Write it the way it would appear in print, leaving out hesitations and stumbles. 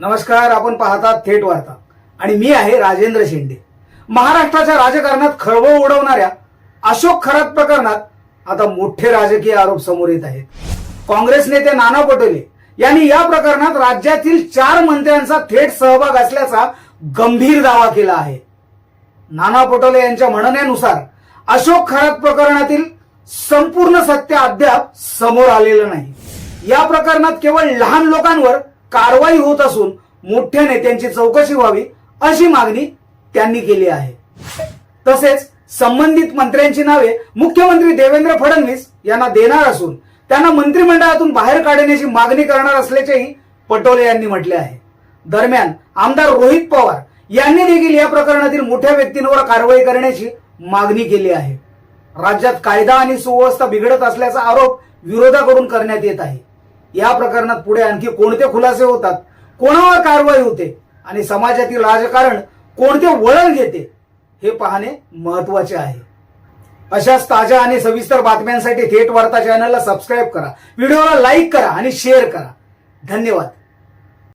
नमस्कार, आपण पाहतात थेट वार्ता आणि मी आहे राजेंद्र शेंडे। महाराष्ट्राच्या राजकारणात खळबळ उडवणाऱ्या अशोक खरात प्रकरणात आता मोठे राजकीय आरोप समोर येत आहेत। काँग्रेस नेते नाना पटोले यांनी या प्रकरणात राज्यातील 4 मंत्र्यांचा थेट सहभाग असल्याचा गंभीर दावा केला आहे। नाना पटोले यांच्या म्हणण्यानुसार अशोक खरात प्रकरणातील संपूर्ण सत्य अद्याप समोर आलेलं नाही। या प्रकरणात केवळ लहान लोकांवर कारवाई होत असून मोठ्या नेत्यांची चौकशी व्हावी अशी मागणी त्यांनी केली आहे। तसेच संबंधित मंत्र्यांची नावे मुख्यमंत्री देवेंद्र फडणवीस यांना देणार असून त्यांना मंत्रिमंडळातून बाहेर काढण्याची मागणी करणार असल्याचेही पटोले यांनी म्हटले आहे। दरम्यान आमदार रोहित पवार यांनी देखील या प्रकरणातील मोठ्या व्यक्तींवर कारवाई करण्याची मागणी केली आहे। राज्यात कायदा आणि सुव्यवस्था बिघडत असल्याचा आरोप विरोधाकडून करण्यात येत आहे। या प्रकरणात पुढे आणखी कोणते खुलासे होतात, कोणावर कारवाई होते आणि समाजातील राजकारण कोणते वळण घेते हे पाहणे महत्त्वाचे आहे। अशाच ताज्या आणि सविस्तर बातम्यांसाठी थेट वार्ता चॅनलला सबस्क्राइब करा, व्हिडिओला लाईक करा आणि शेअर करा। धन्यवाद।